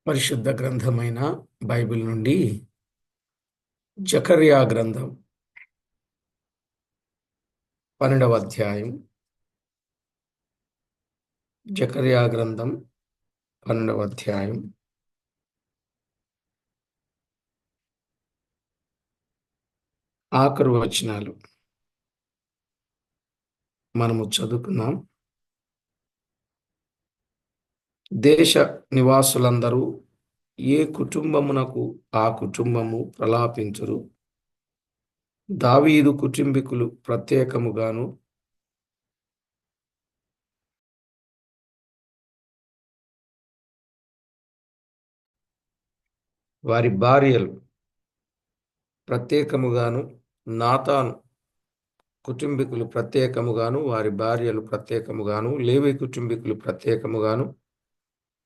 పరిశుద్ధ గ్రంథమైన బైబిల్ నుండి జకర్యా గ్రంథం 12వ అధ్యాయం. జకర్యా గ్రంథం 12వ అధ్యాయం. ఆఖరు వచనాలు మనము చదువుకున్నాం. దేశ నివాసులందరూ ఏ కుటుంబమునకు ఆ కుటుంబము ప్రలాపించురు. దావీదు కుటుంబీకులు ప్రత్యేకముగాను, వారి భార్యలు ప్రత్యేకముగాను, నాతాను కుటుంబీకులు ప్రత్యేకముగాను, వారి భార్యలు ప్రత్యేకముగాను, లేవి కుటుంబీకులు ప్రత్యేకముగాను,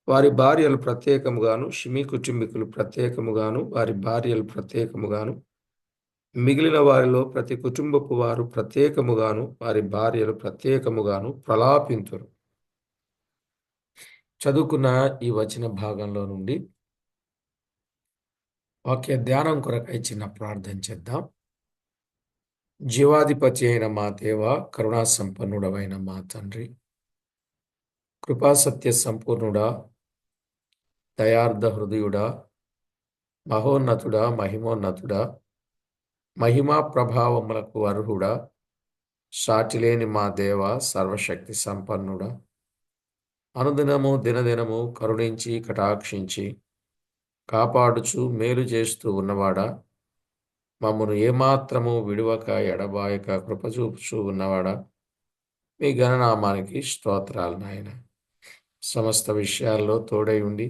వారి భార్యలు ప్రత్యేకముగాను, షిమీ కుటుంబీకులు ప్రత్యేకముగాను, వారి భార్యలు ప్రత్యేకముగాను, మిగిలిన వారిలో ప్రతి కుటుంబపు వారు ప్రత్యేకముగాను, వారి భార్యలు ప్రత్యేకముగాను ప్రలాపింతురు. చదువుకున్న ఈ వచన భాగంలో నుండి వాక్య ధ్యానం కొరకై చిన్న ప్రార్థన చేద్దాం. జీవాధిపతి అయిన మా దేవ, కరుణా సంపన్నుడవైన మా తండ్రి, కృపాసత్య సంపూర్ణుడా, దయార్థ హృదయుడా, మహోన్నతుడా, మహిమోన్నతుడా, మహిమా ప్రభావములకు అర్హుడా, సాటిలేని మా దేవ, సర్వశక్తి సంపన్నుడా, అనుదినము దినదినము కరుణించి కటాక్షించి కాపాడుచు మేలు చేస్తూ ఉన్నవాడా, మమ్మను ఏమాత్రము విడువక ఎడబాయక కృపచూపుచూ ఉన్నవాడా, మీ ఘననామానికి స్తోత్రాలు నాయన. సమస్త విషయాల్లో తోడై ఉండి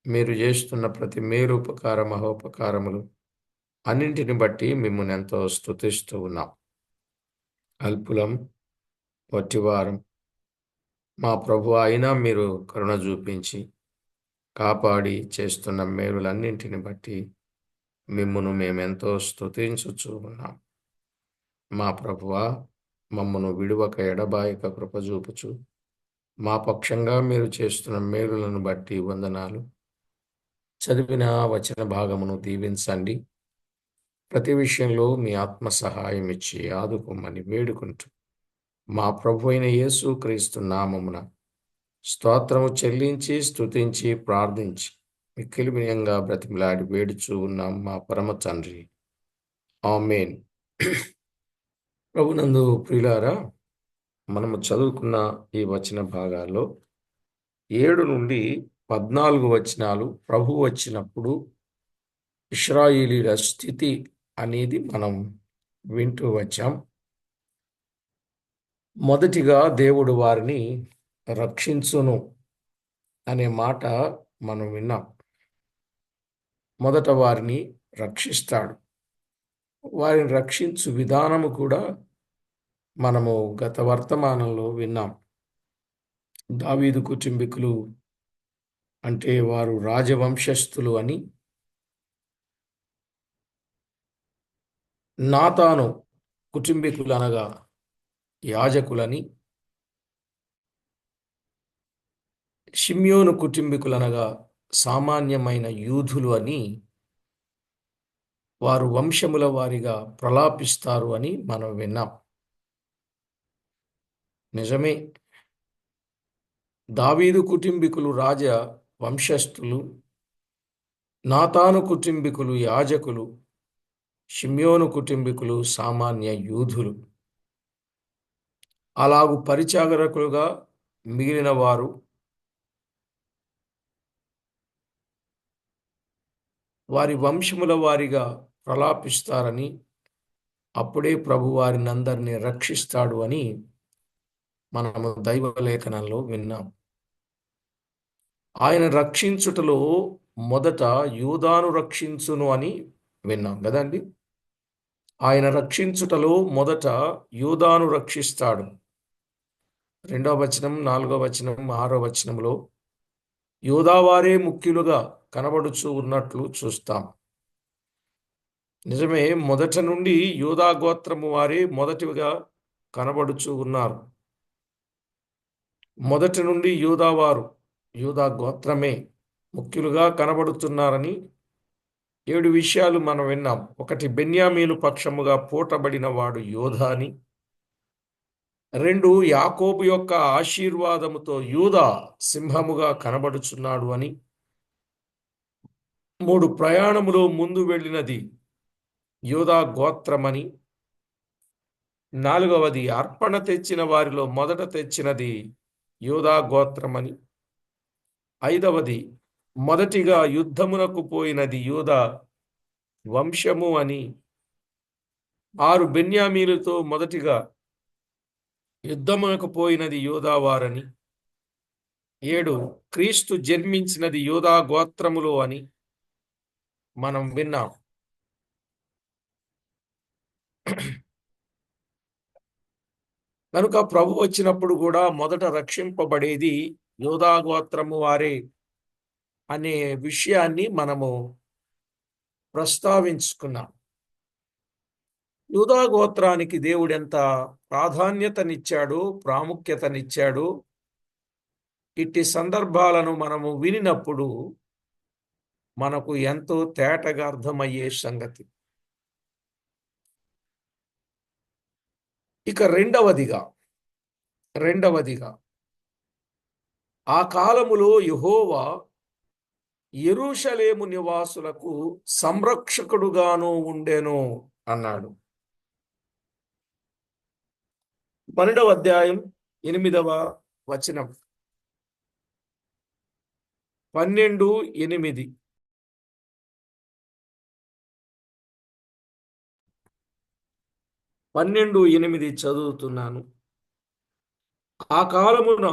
మీరు చేస్తున్న ప్రతి మేలు, ఉపకార, మహోపకారములు అన్నింటిని బట్టి మిమ్మల్ని ఎంతో స్తుతిస్తూ ఉన్నాం. అల్పులం, వట్టివారం, మా ప్రభు అయినా మీరు కరుణ చూపించి కాపాడి చేస్తున్న మేలులన్నింటిని బట్టి మిమ్మును మేమెంతో స్తుతించుచూ ఉన్నాం. మా ప్రభువా, మమ్మను విడువక ఎడబాయక కృపచూపుచు మా పక్షంగా మీరు చేస్తున్న మేలులను బట్టి వందనాలు. చదివిన వచన భాగమును దీవించండి. ప్రతి విషయంలో మీ ఆత్మ సహాయం ఇచ్చి ఆదుకోమని వేడుకుంటూ మా ప్రభు అయిన యేసు క్రీస్తు నామమున స్తోత్రము చెల్లించి స్తుతించి ప్రార్థించి మిక్కిలి వినయంగా బ్రతిమలాడి వేడుచూ ఉన్నాం మా పరమ తండ్రి. ఆమేన్. ప్రభునందు ప్రియులారా, మనము చదువుకున్న ఈ వచన భాగాల్లో 7 నుండి 14 వచనాలు ప్రభు వచ్చినప్పుడు ఇశ్రాయేలీయుల స్థితి అనేది మనం వింటూ వచ్చాం. మొదటిగా దేవుడు వారిని రక్షించును అనే మాట మనం విన్నాం. మొదట వారిని రక్షిస్తాడు. వారిని రక్షించు విధానము కూడా మనము గత వర్తమానంలో విన్నాం. దావీదు కుటుంబీకులు అంటే వారు రాజవంశస్థులు అని, నాతాను కుటుంబీకులు అనగా యాజకులని, షిమ్యోను కుటుంబీకులనగా సామాన్యమైన యూదులు అని, వారు వంశముల వారిగా ప్రలాపిస్తారు అని మనం విన్నాం. నిజమే, దావీదు కుటుంబీకులు రాజ వంశస్థులు, నాతాను కుటుంబీకులు యాజకులు, షిమ్యోను కుటుంబీకులు సామాన్య యూదులు. అలాగు పరిచారకులుగా మిగిలిన వారు వారి వంశముల వారిగా ప్రలాపిస్తారని, అప్పుడే ప్రభు వారిని అందరినీ రక్షిస్తాడు అని మనము దైవలేఖనంలో విన్నాం. ఆయన రక్షించుటలో మొదట యూదాను రక్షించును అని విన్నాం కదండి. ఆయన రక్షించుటలో మొదట యూదాను రక్షిస్తాడు. 2వ వచనం, 4వ వచనం, 6వ వచనంలో యూదావారే ముఖ్యులుగా కనబడుచూ ఉన్నట్లు చూస్తాం. నిజమే, మొదట నుండి యూదా గోత్రము వారే మొదటిగా కనబడుచూ ఉన్నారు. మొదటి నుండి యూదా గోత్రమే ముఖ్యులుగా కనబడుతున్నారని 7 విషయాలు మనం విన్నాం. ఒకటి, బెన్యామీను పక్షముగా పూటబడిన వాడు యోధా అని. 2, యాకోబు యొక్క ఆశీర్వాదముతో యూదా సింహముగా కనబడుచున్నాడు అని. 3, ప్రయాణములో ముందు వెళ్ళినది యూదా గోత్రమని. 4వది, అర్పణ తెచ్చిన వారిలో మొదట తెచ్చినది యూదా గోత్రమని. 5వది, మొదటిగా యుద్ధమునకు పోయినది యూదా వంశము అని. 6, బెన్యామీనుతో మొదటిగా యుద్ధమునకు పోయినది యూదా వారని. 7, క్రీస్తు జన్మించినది యూదా గోత్రములో అని మనం విన్నాం. కనుక ప్రభు వచ్చినప్పుడు కూడా మొదట రక్షింపబడేది యూదా గోత్రము వారే అనే విషయాన్ని మనము ప్రస్తావించుకున్నాం. యూదా గోత్రానికి దేవుడు ఎంత ప్రాధాన్యతనిచ్చాడు, ప్రాముఖ్యతనిచ్చాడు. ఇట్టి సందర్భాలను మనము వినినప్పుడు మనకు ఎంతో తేటగా అర్థమయ్యే సంగతి. ఇక రెండవదిగా ఆ కాలములో యెహోవా యెరూషలేము నివాసులకు సంరక్షకుడుగాను ఉండెను అన్నాడు. 12వ అధ్యాయం 8వ వచనం. 12:8. చదువుతున్నాను. ఆ కాలమున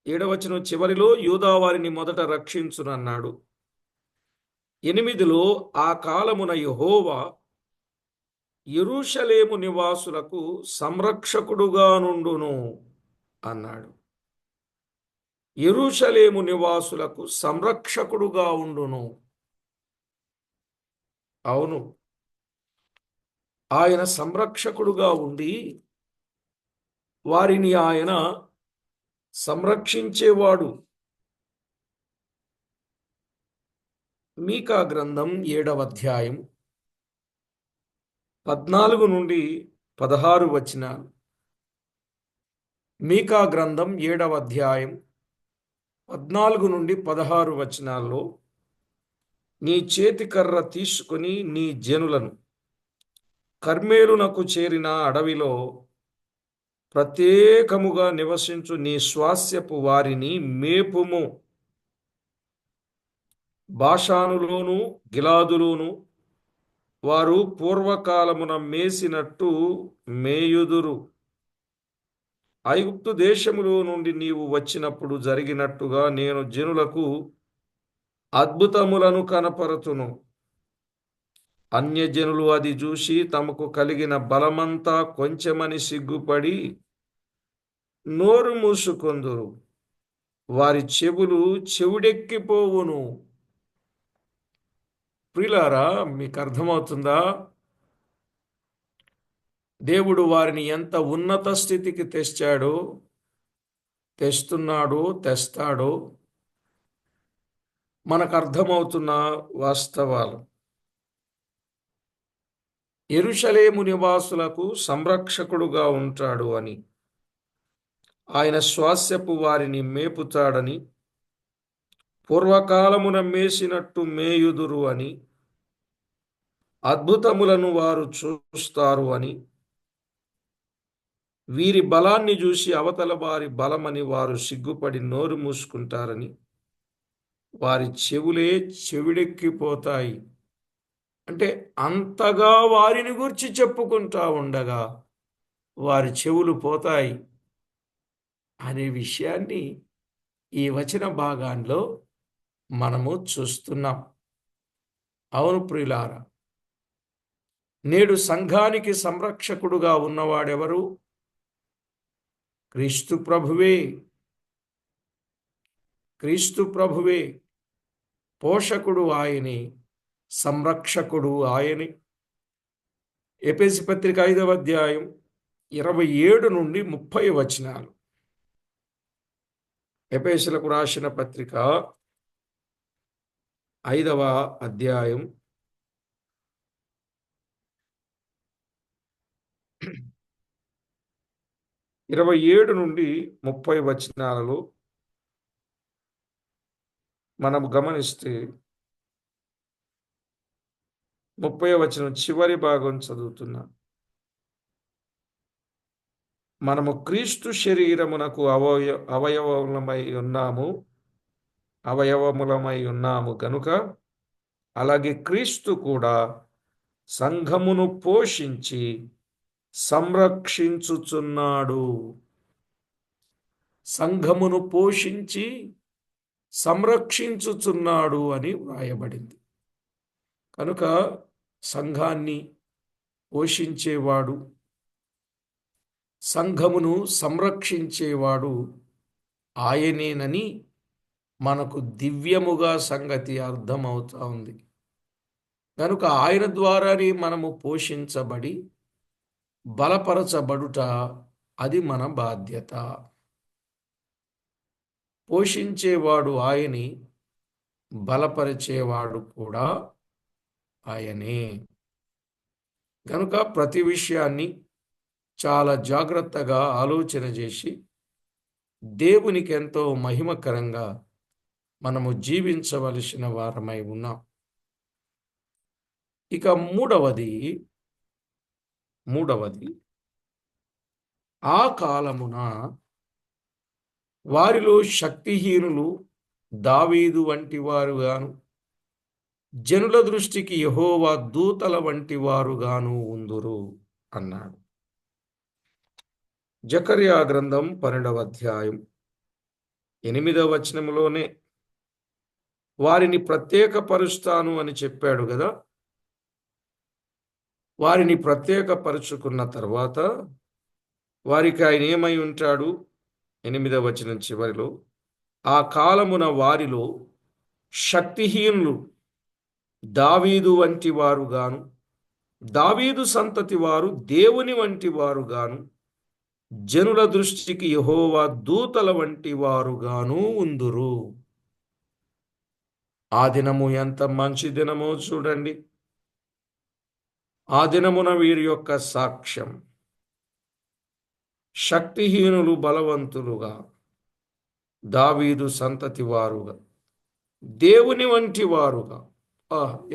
7వ వచనం చివరిలో యూదా వారిని మొదట రక్షించునన్నాడు. 8లో ఆ కాలమున యెహోవా యెరూషలేము నివాసులకు సంరక్షకుడుగా నుండును అన్నాడు. యెరూషలేము నివాసులకు సంరక్షకుడుగా ఉండును. అవును, ఆయన సంరక్షకుడుగా ఉండి వారిని ఆయన సంరక్షించేవాడు. మీకా గ్రంథం 7వ అధ్యాయం 14-16 వచనాలు. మీకా గ్రంథం 7వ అధ్యాయం 14-16 వచనాల్లో, నీ చేతికర్ర తీసుకుని నీ జనులను కర్మెలునకు చేరిన అడవిలో ప్రత్యేకముగా నివసించు నీ స్వాస్యపు వారిని మేపుము. బాషానులోను గిలాదులోను వారు పూర్వకాలమున మేసినట్టు మేయుదురు. ఐగుప్తు దేశములో నుండి నీవు వచ్చినప్పుడు జరిగినట్టుగా నేను జనులకు అద్భుతములను కనపరచును. అన్యజనులు అది చూసి తమకు కలిగిన బలమంతా కొంచెమని సిగ్గుపడి నోరు మూసుకొందురు. వారి చెవులు చెవుడెక్కిపోవును. ప్రియులారా, మీకు అర్థమవుతుందా? దేవుడు వారిని ఎంత ఉన్నత స్థితికి తెస్తాడో మనకు అర్థమవుతున్న వాస్తవాలు. యెరూషలేము నివాసులకు సంరక్షకుడుగా ఉంటాడు అని, ఆయన స్వాస్యపు వారిని మేపుతాడని, పూర్వకాలమున మేసినట్టు మేయుదురు అని, అద్భుతములను వారు చూస్తారు అని, వీరి బలాన్ని చూసి అవతల వారి బలమని వారు సిగ్గుపడి నోరు మూసుకుంటారని, వారి చెవులే చెవిడెక్కిపోతాయి. అంటే అంతగా వారిని గురించి చెప్పుకుంటా ఉండగా వారి చెవులు పోతాయి అనే విషయాన్ని ఈ వచన భాగాల్లో మనము చూస్తున్నాం. అవును ప్రియులారా, నేడు సంఘానికి సంరక్షకుడుగా ఉన్నవాడెవరు? క్రీస్తు ప్రభువే. పోషకుడు ఆయనే, సంరక్షకుడు ఆయనే. ఎఫెసీ పత్రిక 5వ అధ్యాయం 27-30 వచనాలు. ఎఫెసీయులకు రాసిన పత్రిక 5వ అధ్యాయం 27 నుండి 30 వచనాలలో మనం గమనిస్తే 30వ వచనం చివరి భాగం చదువుతున్నా. మనము క్రీస్తు శరీరమునకు అవయవములమై ఉన్నాము గనుక అలాగే క్రీస్తు కూడా సంఘమును పోషించి సంరక్షించుచున్నాడు. సంఘమును పోషించి సంరక్షించుచున్నాడు అని వ్రాయబడింది. కనుక సంఘాన్ని పోషించేవాడు, సంఘమును సంరక్షించేవాడు ఆయనేనని మనకు దివ్యముగా సంగతి అర్థమవుతా ఉంది. కనుక ఆయన ద్వారానే మనము పోషించబడి బలపరచబడుట అది మన బాధ్యత. పోషించేవాడు ఆయనే, బలపరిచేవాడు కూడా ఆయనే. కనుక ప్రతి విషయాన్ని చాలా జాగ్రత్తగా ఆలోచన చేసి దేవునికి ఎంతో మహిమకరంగా మనము జీవించవలసిన వారమై ఉన్నాం. ఇక మూడవది ఆ కాలమున వారిలో శక్తిహీనులు దావీదు వంటి వారుగాను జనుల దృష్టికి యెహోవా దూతల వంటి వారుగాను ఉందురు అన్నాడు. జకర్యా గ్రంథం 12వ అధ్యాయం 8వ వచనంలోనే వారిని ప్రత్యేకపరుస్తాను అని చెప్పాడు కదా. వారిని ప్రత్యేకపరుచుకున్న తర్వాత వారికి ఆయన ఏమై ఉంటాడు? 8వ వచనం చివరిలో, ఆ కాలమున వారిలో శక్తిహీనులు దావీదు వంటి వారుగాను దావీదు సంతతి వారు దేవుని వంటి వారుగాను జనుల దృష్టికి యెహోవా దూతల వంటి వారుగాను ఉందురు. ఆ దినము ఎంత మంచి దినమో చూడండి. ఆ దినమున వీరి యొక్క సాక్ష్యం శక్తిహీనులు బలవంతులుగా, దావీదు సంతతి వారుగా, దేవుని వంటి వారుగా.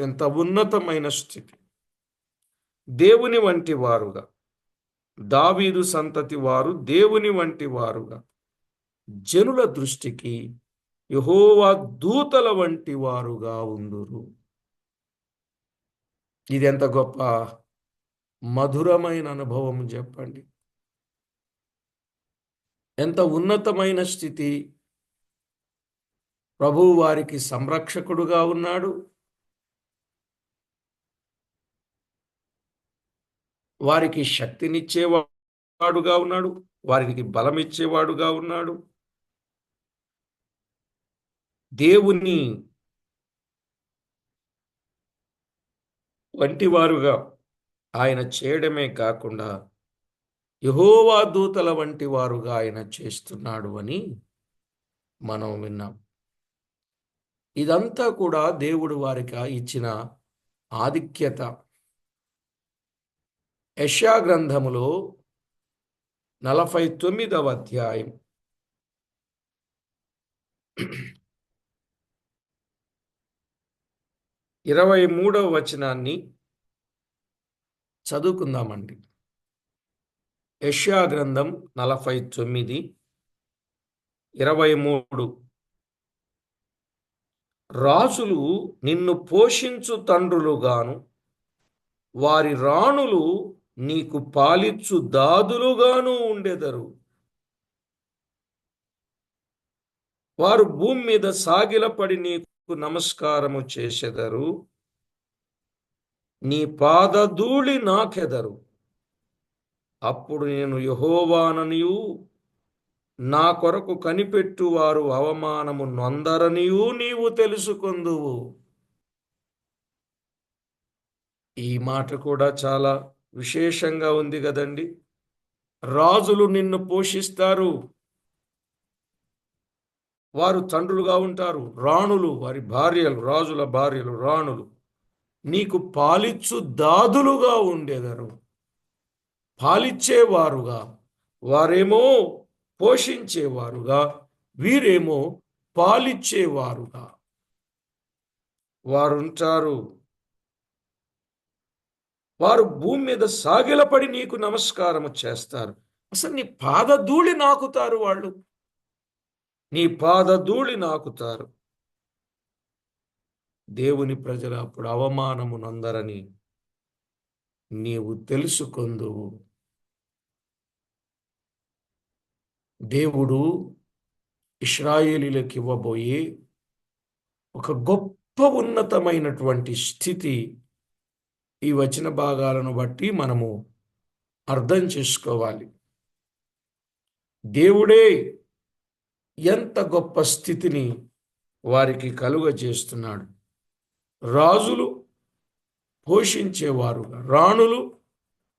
ఎంత ఉన్నతమైన స్థితి! దేవుని వంటి వారుగా, దావీదు సంతతి వారు దేవుని వంటి వారుగా, జనుల దృష్టికి యెహోవా దూతల వంటి వారుగా ఉందురు. ఇది ఎంత గొప్ప మధురమైన అనుభవం చెప్పండి. ఎంత ఉన్నతమైన స్థితి! ప్రభువు వారికి సంరక్షకుడుగా ఉన్నాడు, వారికి శక్తినిచ్చేవాడుగా ఉన్నాడు, వారికి బలమిచ్చేవాడుగా ఉన్నాడు. దేవుని వంటి వారుగా ఆయన చేయడమే కాకుండా యెహోవా దూతల వంటి వారుగా ఆయన చేస్తున్నాడు అని మనం విన్నాం. ఇదంతా కూడా దేవుడు వారికి ఇచ్చిన ఆధిక్యత. యెషయా గ్రంథములో 49వ అధ్యాయం 23వ వచనాన్ని చదువుకుందామండి. యెషయా గ్రంథం 49:23. రాజులు నిన్ను పోషించు తండ్రులుగాను వారి రాణులు నీకు పాలిచ్చు దాదులుగాను ఉండెదరు. వారు భూమి మీద సాగిలపడి నీకు నమస్కారము చేసెదరు, నీ పాదధూళి నాకెదరు. అప్పుడు నేను యెహోవాననియు నా కొరకు కనిపెట్టు వారు అవమానము నొందరనియు నీవు తెలుసుకొందువు. ఈ మాట కూడా చాలా విశేషంగా ఉంది కదండి. రాజులు నిన్ను పోషిస్తారు, వారు తండ్రులుగా ఉంటారు. రాణులు వారి భార్యలు, రాజుల భార్యలు రాణులు నీకు పాలిచ్చు దాదులుగా ఉండేదరు. పాలిచ్చేవారుగా, వారేమో పోషించేవారుగా, వీరేమో పాలిచ్చేవారుగా వారుంటారు. వారు భూమి మీద సాగిలపడి నీకు నమస్కారము చేస్తారు. అసలు నీ పాదధూళి నాకుతారు వాళ్ళు. నీ పాదధూళి నాకుతారు. దేవుని ప్రజలు అప్పుడు అవమానము నొందరని నీవు తెలుసుకొందువు. దేవుడు ఇశ్రాయేలీయులకు ఇవ్వబోయే ఒక గొప్ప ఉన్నతమైనటువంటి స్థితి ఈ వచన భాగాలను బట్టి మనము అర్థం చేసుకోవాలి. దేవుడే ఎంత గొప్ప స్థితిని వారికి కలుగజేస్తున్నాడు. రాజులు పోషించేవారుగా, రాణులు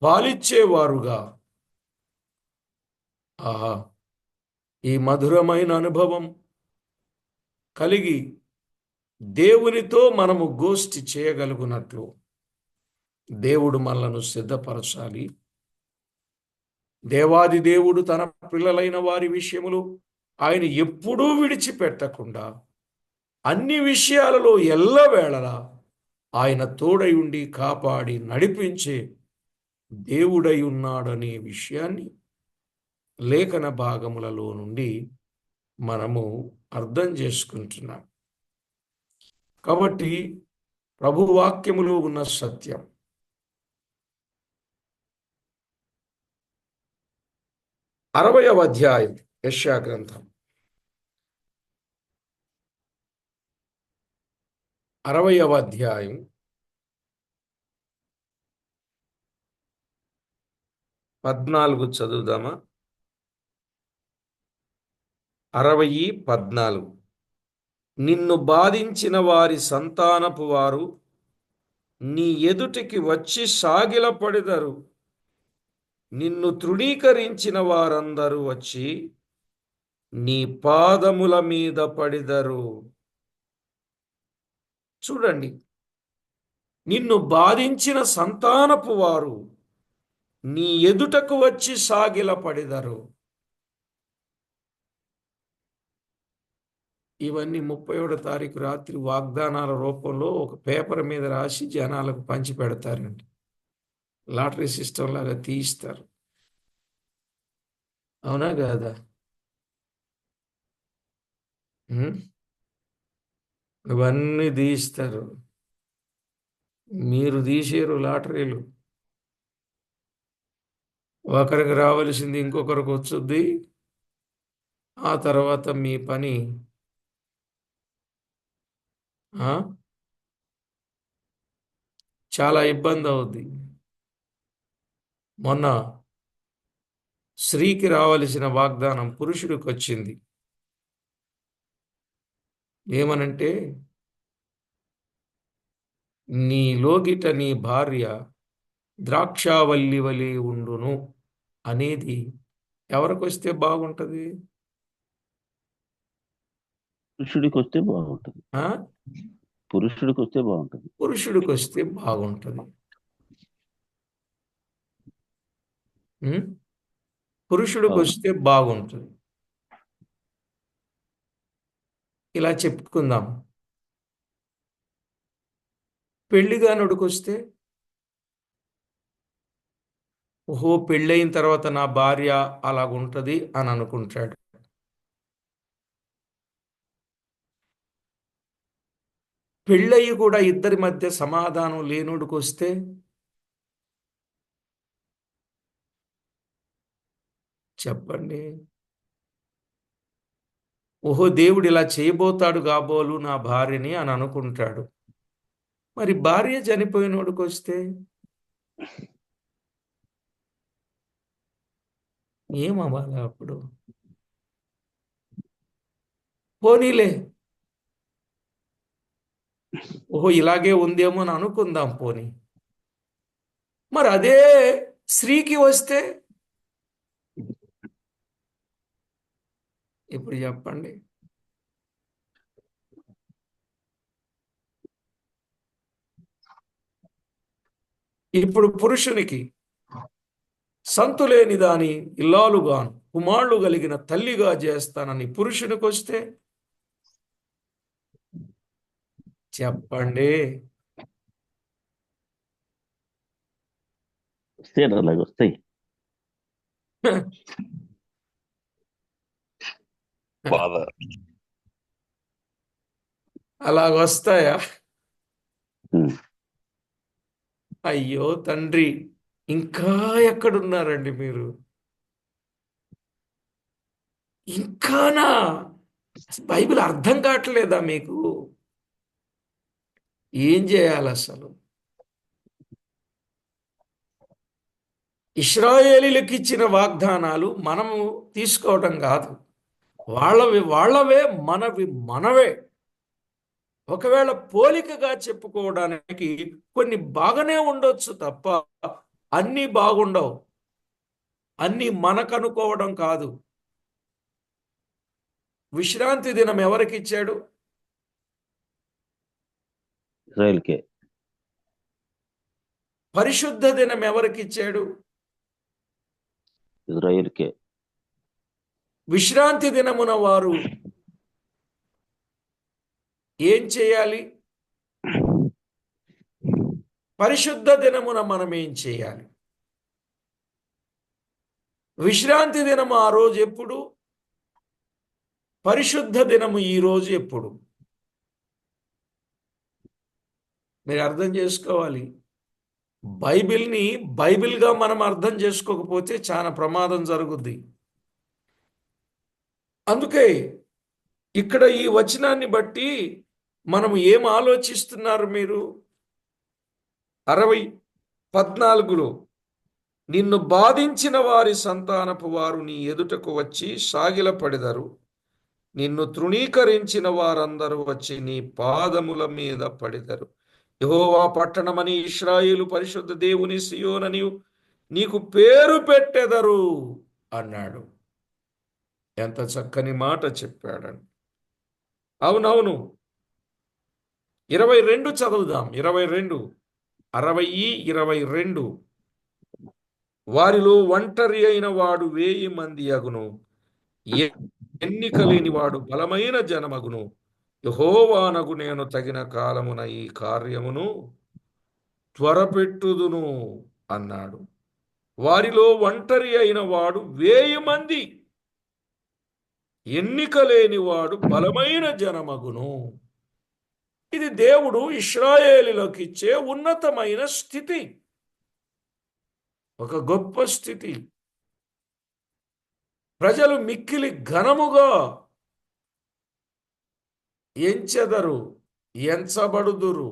పాలిచ్చేవారుగా. ఆహా, ఈ మధురమైన అనుభవం కలిగి దేవునితో మనము గోష్ఠి చేయగలుగునట్లు దేవుడు మనలను సిద్ధపరచాలి. దేవాది దేవుడు తన పిల్లలైన వారి విషయములు ఆయన ఎప్పుడూ విడిచిపెట్టకుండా అన్ని విషయాలలో ఎల్లవేళలా ఆయన తోడై ఉండి కాపాడి నడిపించే దేవుడై ఉన్నాడనే విషయాన్ని లేఖన భాగములలో నుండి మనము అర్థం చేసుకుంటున్నాం. కాబట్టి ప్రభు వాక్యములో ఉన్న సత్యం 60వ అధ్యాయం యెషయా గ్రంథం 60వ అధ్యాయం 14 చదువుదామా? 60:14 నిన్ను బాధించిన వారి సంతానపు వారు నీ ఎదుటికి వచ్చి సాగిలపడెదరు. నిన్ను తృణీకరించిన వారందరూ వచ్చి నీ పాదముల మీద పడిదరు. చూడండి, నిన్ను బాధించిన సంతానపు వారు నీ ఎదుటకు వచ్చి సాగిలపడిదరు. ఇవన్నీ 31వ తారీఖు రాత్రి వాగ్దానాల రూపంలో ఒక పేపర్ మీద రాసి జనాలకు పంచి పెడతారండి. లాటరీ సిస్టమ్ లాగా తీయిస్తారు. అవునా కాదా? ఇవన్నీ తీయిస్తారు. మీరు తీసేరు లాటరీలు. ఒకరికి రావలసింది ఇంకొకరికి వచ్చుద్ది. ఆ తర్వాత మీ పని చాలా ఇబ్బంది అవుద్ది. మొన్న స్త్రీకి రావలసిన వాగ్దానం పురుషుడికి వచ్చింది. ఏమనంటే, నీ లోగిట నీ భార్య ద్రాక్షావల్లి వలె ఉండును అనేది ఎవరికి వస్తే బాగుంటది? పురుషుడికి వస్తే బాగుంటుంది. పురుషుడికి వస్తే బాగుంటుంది. పురుషుడికి వస్తే బాగుంటుంది. పురుషుడికి వస్తే బాగుంటుంది. ఇలా చెప్పుకుందాం. పెళ్లిగానుడికి వస్తే, ఓహో పెళ్ళయిన తర్వాత నా భార్య అలాగుంటది అని అనుకుంటాడు. పెళ్ళయి కూడా ఇద్దరి మధ్య సమాధానం లేనుడికి వస్తే, చెప్పండి, ఓహో దేవుడు ఇలా చేయబోతాడు కాబోలు నా భార్యని అని అనుకుంటాడు. మరి భార్య చనిపోయినోడికి వస్తే ఏమవ్వాలి అప్పుడు? పోనీలే, ఓహో ఇలాగే ఉందేమో అని అనుకుందాం పోనీ. మరి అదే స్త్రీకి వస్తే ఇప్పుడు చెప్పండి. ఇప్పుడు పురుషునికి సంతులేని దాని ఇల్లాలుగాను కుమారులు కలిగిన తల్లిగా చేస్తానని పురుషునికి వస్తే చెప్పండి. వస్తే అలాగ వస్తాయి. ఫాదర్ అలాగొస్తాయా? ఉమ్. అయ్యో తండ్రి, ఇంకా ఎక్కడున్నారండి మీరు? ఇంకానా? బైబిల్ అర్థం కావట్లేదా మీకు? ఏం చేయాలి అసలు? ఇశ్రాయేలీలకు ఇచ్చిన వాగ్దానాలు మనము తీసుకోవటం కాదు, వాళ్ళవి వాళ్ళవే, మనవి మనవే. ఒకవేళ పోలికగా చెప్పుకోవడానికి కొన్ని బాగానే ఉండొచ్చు తప్ప అన్నీ బాగుండవు. అన్నీ మనకనుకోవడం కాదు. విశ్రాంతి దినం ఎవరికి ఇచ్చాడు? ఇజ్రాయెల్కే. పరిశుద్ధ దినం ఎవరికి ఇచ్చాడు? ఇజ్రాయెల్కే. విశ్రాంతి దినమున వారు ఏం చేయాలి? పరిశుద్ధ దినమున మనం ఏం చేయాలి? విశ్రాంతి దినము ఆ రోజు ఎప్పుడు? పరిశుద్ధ దినము ఈ రోజు ఎప్పుడు? మీరు అర్థం చేసుకోవాలి. బైబిల్ని బైబిల్గా మనం అర్థం చేసుకోకపోతే చాలా ప్రమాదం జరుగుద్ది. అందుకే ఇక్కడ ఈ వచనాన్ని బట్టి మనం ఏం ఆలోచిస్తున్నారు మీరు? 60:14 నిన్ను బాధించిన వారి సంతానపు వారు నీ ఎదుటకు వచ్చి సాగిలపడెదరు, నిన్ను తృణీకరించిన వారందరూ వచ్చి నీ పాదముల మీద పడెదరు. యెహోవా పట్టణమని ఇశ్రాయేలు పరిశుద్ధ దేవుని సియోనని నీకు పేరు పెట్టెదరు అన్నాడు. ఎంత చక్కని మాట చెప్పాడండి. అవునవును. 22 చదువుదాం. 22, 22. వారిలో ఒంటరి అయిన వాడు 1000 మంది అగును, ఎన్నిక లేని వాడు బలమైన జనమగును. యెహోవానగు నేను తగిన కాలమున ఈ కార్యమును త్వరపెట్టుదును అన్నాడు. వారిలో ఒంటరి అయిన వాడు 1000 మంది, ఎన్నిక లేని వాడు బలమైన జనమగును. ఇది దేవుడు ఇశ్రాయేలులకు ఇచ్చే ఉన్నతమైన స్థితి, ఒక గొప్ప స్థితి. ప్రజలు మిక్కిలి ఘనముగా ఎంచెదరు, ఎంచబడుదురు.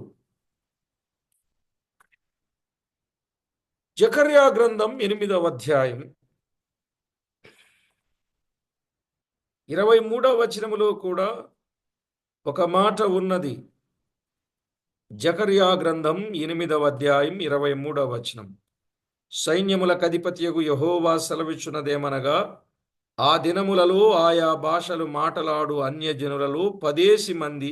జకర్యా గ్రంథం 8వ అధ్యాయం 23వ వచనములో కూడా ఒక మాట ఉన్నది. జకర్యా గ్రంథం 8వ అధ్యాయం 23వ వచనం. సైన్యములకు అధిపతియగు యెహోవా సెలవిచ్చున్నదేమనగా, ఆ దినములలో ఆయా భాషలు మాటలాడు అన్యజనులలో 10 మంది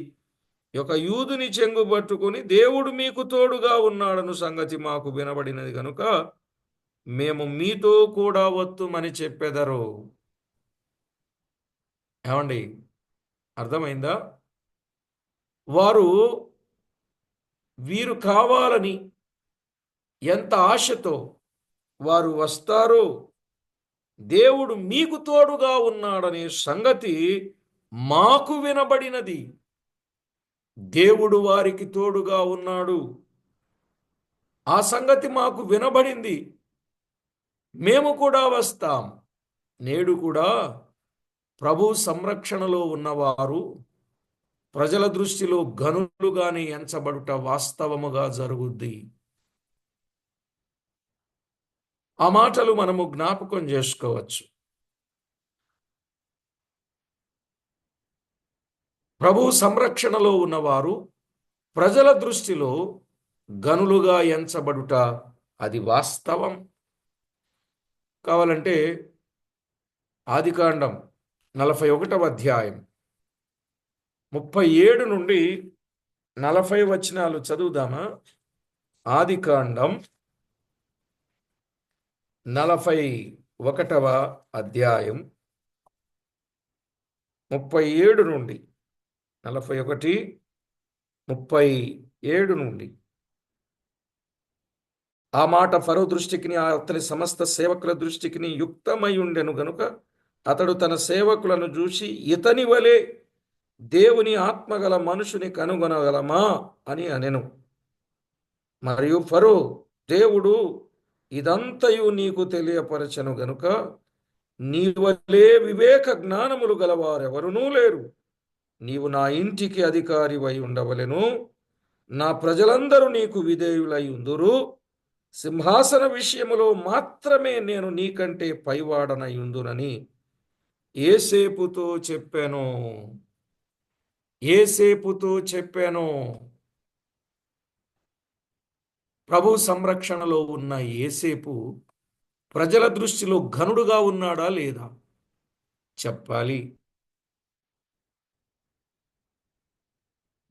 ఒక యూదుని చెంగు పట్టుకుని, దేవుడు మీకు తోడుగా ఉన్నాడను సంగతి మాకు వినబడినది గనుక మేము మీతో కూడా వత్తుమని చెప్పెదరు. ఏమండి, అర్థమైందా? వీరు కావాలని ఎంత ఆశతో వారు వస్తారో, దేవుడు మీకు తోడుగా ఉన్నాడనే సంగతి మాకు వినబడినది. దేవుడు వారికి తోడుగా ఉన్నాడు, ఆ సంగతి మాకు వినబడింది. మేము కూడా వస్తాం. నేడు కూడా ప్రభు సంరక్షణలో ఉన్నవారు ప్రజల దృష్టిలో గనులుగానే ఎంచబడుట వాస్తవముగా జరుగుద్ది. ఆ మాటలు మనము జ్ఞాపకం చేసుకోవచ్చు. ప్రభు సంరక్షణలో ఉన్నవారు ప్రజల దృష్టిలో గనులుగా ఎంచబడుట అది వాస్తవం. కావాలంటే ఆదికాండం 41వ అధ్యాయం 37 నుండి 40 వచనాలు చదువుదామా? ఆదికాండం 41వ అధ్యాయం 37 నుండి 41, 37 నుండి. ఆ మాట ఫరో దృష్టికిని అతని సమస్త సేవకుల దృష్టికిని యుక్తమై ఉండెను గనుక అతడు తన సేవకులను చూసి, ఇతని వలె దేవుని ఆత్మగల మనుషుని కనుగొనగలమా అని అనెను. మరియు ఫరో, దేవుడు ఇదంతయు నీకు తెలియపరచెను గనుక నీ వలె వివేక జ్ఞానములు గలవారెవరునూ లేరు. నీవు నా ఇంటికి అధికారివై ఉండవలెను. నా ప్రజలందరూ నీకు విధేయులై ఉందురు. సింహాసన విషయములో మాత్రమే నేను నీకంటే పైవాడనై ఉందునని యోసేపుతో చెప్పాను. ప్రభు సంరక్షణలో ఉన్న యోసేపు ప్రజల దృష్టిలో ఘనుడుగా ఉన్నాడా లేదా చెప్పాలి.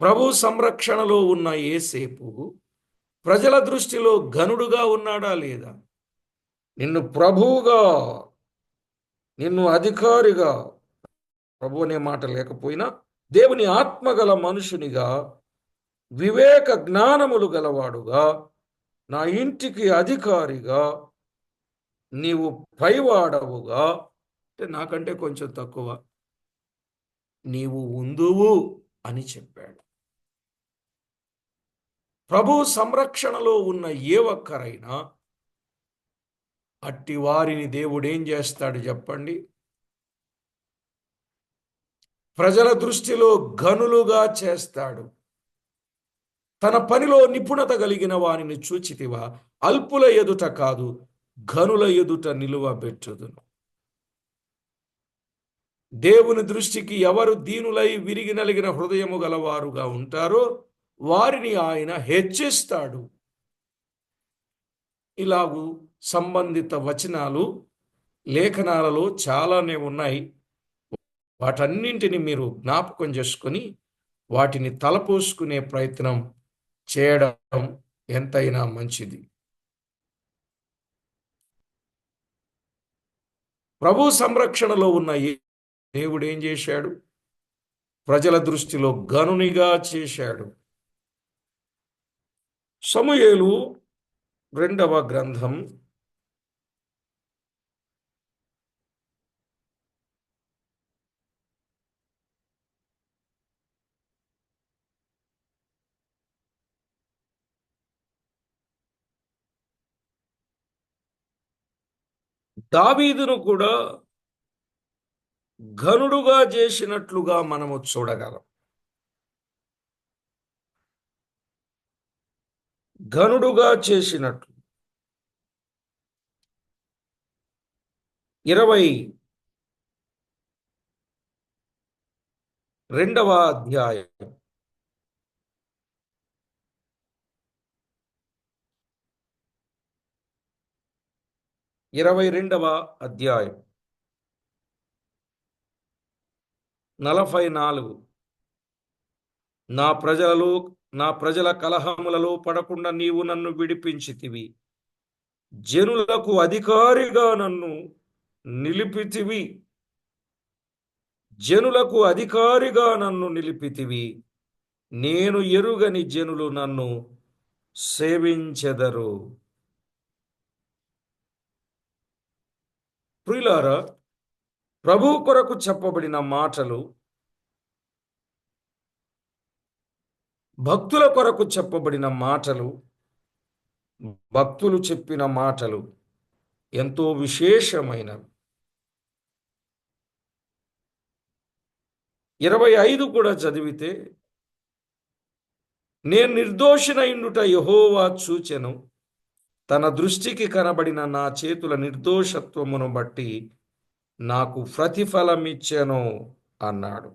ప్రభు సంరక్షణలో ఉన్న యోసేపు ప్రజల దృష్టిలో ఘనుడుగా ఉన్నాడా లేదా? నిన్ను ప్రభువుగా, నిన్ను అధికారిగా, ప్రభు అనే మాట లేకపోయినా దేవుని ఆత్మగల మనుషునిగా, వివేక జ్ఞానములు గలవాడుగా, నా ఇంటికి అధికారిగా, నీవు పైవాడవుగా, అంటే నాకంటే కొంచెం తక్కువ, నీవు ఉందువు అని చెప్పాడు. ప్రభు సంరక్షణలో ఉన్న ఏ ఒక్కరైనా అట్టి వారిని దేవుడు ఏం చేస్తాడు చెప్పండి? ప్రజల దృష్టిలో ఘనులుగా చేస్తాడు. తన పనిలో నిపుణత కలిగిన వారిని చూచితివా? అల్పుల ఎదుట కాదు, ఘనుల ఎదుట నిలువబెట్టుదును. దేవుని దృష్టికి ఎవరు దీనులై విరిగి నలిగిన హృదయము గలవారుగా ఉంటారో వారిని ఆయన హెచ్చిస్తాడు. ఇలాగూ సంబంధిత వచనాలు లేఖనాలలో చాలానే ఉన్నాయి. వాటన్నింటిని మీరు జ్ఞాపకం చేసుకొని వాటిని తలపోసుకునే ప్రయత్నం చేయడం ఎంతైనా మంచిది. ప్రభు సంరక్షణలో ఉన్న దేవుడు ఏం చేశాడు? ప్రజల దృష్టిలో ఘనునిగా చేశాడు. సమూయేలు 2వ గ్రంథం 2 దావీదును కూడా ఘనుడుగా చేసినట్లుగా మనము చూడగలం. ఘనుడుగా చేసినట్లు 22వ అధ్యాయం 22వ అధ్యాయం 44. నా ప్రజల కలహములలో పడకుండా నీవు నన్ను విడిపించితివి. జనులకు అధికారిగా నన్ను నిలిపితివి. జనులకు అధికారిగా నన్ను నిలిపితివి. నేను ఎరుగని జనులు నన్ను సేవించెదరు. ప్రియులారా, ప్రభు కొరకు చెప్పబడిన మాటలు, భక్తుల కొరకు చెప్పబడిన మాటలు, భక్తులు చెప్పిన మాటలు ఎంతో విశేషమైనవి. 25 కూడా చదివితే, నేను నిర్దోషినైండుట యెహోవా చూచెను, తన దృష్టికి కనబడిన నా చేతుల నిర్దోషత్వమును బట్టి నాకు ప్రతిఫలమిచ్చెను అన్నాడు.